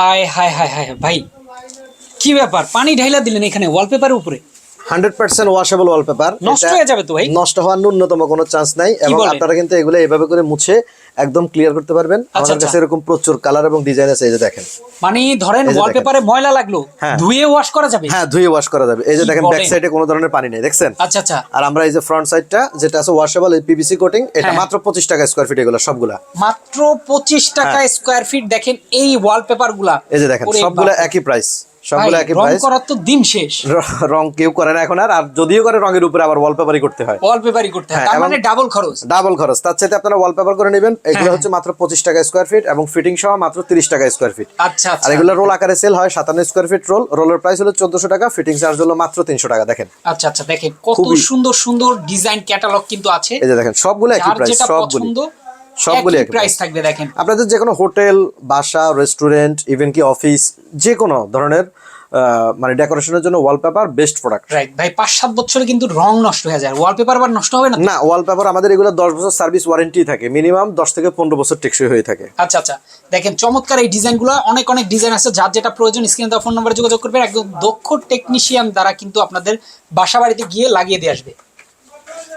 আয় হায় হায় হায় ভাই, কি ব্যাপার, পানি ঢাইলা দিলেন এখানে ওয়ালপেপারের উপরে? 100% ওয়াশেবল ওয়ালপেপার। নষ্ট হয়ে যাবে তো ভাই? নষ্ট হওয়ার ন্যূনতম কোনো চান্স নাই, এবং বলেন? আপনারা কিন্তু এগুলো এইভাবে করে মুছে একদম ক্লিয়ার করতে পারবেন। আমাদের কাছে এরকম প্রচুর কালার এবং ডিজাইন আছে, এই যে দেখেন। মানে ধরেন এই যে ওয়ালপেপারে ময়লা লাগলো, হ্যাঁ। ধুয়ে ওয়াশ করা যাবে? হ্যাঁ, ধুয়ে ওয়াশ করা যাবে। এই যে কি দেখেন, ব্যাক বলেন? সাইডে কোনো ধরনের পানি নেই, দেখছেন? আচ্ছা আচ্ছা। আর আমরা এই যে ফ্রন্ট সাইডটা যেটা আছে ওয়াশেবল, এই পিভিসি কোটিং, এটা হ্যাঁ। মাত্র 25 টাকা স্কয়ার ফিট, এগুলো সবগুলা মাত্র 25 টাকা স্কয়ার ফিট। দেখেন এই ওয়ালপেপার গুলা, এই যে দেখেন, ওরে সবগুলা বাপ রে। একই প্রাইস, ভাই, সবগুলা একই রং প্রাইস। করার তো দিন শেষ। রং কেউ করে না এখন, আর যদিও করে রঙের উপরে আবার ওয়ালপেপারই করতে হয়, ওয়ালপেপারই করতে হয়, হ্যাঁ, তার এবং মানে ডাবল খরচ। ডাবল খরচ। তার চাইতে আপনারা ওয়ালপেপার করে নেবেন, এগুলো হ্যাঁ। হচ্ছে মাত্র 25 টাকা স্কয়ার ফিট, এবং ফিটিং সহ মাত্র 30 টাকা স্কয়ার ফিট। আচ্ছা আচ্ছা। আর এগুলো রোল আকারে সেল হয়, 57 স্কয়ার ফিট রোল, রোলের প্রাইস হলো 1400 টাকা, ফিটিং চার্জ হলো মাত্র 300 টাকা। দেখেন, আচ্ছা আচ্ছা, দেখেন কত খুবই- সুন্দর সুন্দর ডিজাইন ক্যাটালগ কিন্তু আছে। এই যে দেখেন, সবগুলো একই যার প্রাইস, যেটা সবগুলি পছন্দ সবগুলি একই একই প্রাইস price। থাকবে। দেখেন আপনাদের যে কোনো হোটেল, বাসা, রেস্টুরেন্ট, ইভেন কি অফিস, যে কোনো ধরনের মানে ডেকোরেশনের জন্য ওয়ালপেপার বেস্ট প্রোডাক্ট। রাইট ভাই, 5-7 বছরে কিন্তু রং নষ্ট হয়ে যায়, ওয়ালপেপার আবার নষ্ট হবে না তো? না, ওয়ালপেপার আমাদের এগুলো 10 বছর সার্ভিস ওয়ারেন্টি থাকে, মিনিমাম 10 থেকে 15 বছর টেকসই হয়ে থাকে। আচ্ছা আচ্ছা, দেখেন চমৎকার এই ডিজাইনগুলো, অনেক অনেক ডিজাইন আছে, যার যেটা প্রয়োজন স্ক্রিনে দেওয়া ফোন নম্বরে যোগাযোগ করবেন, একদম দক্ষ টেকনিশিয়ান দ্বারা কিন্তু আপনাদের বাসা বাড়িতে গিয়ে লাগিয়ে দিয়ে আসবে।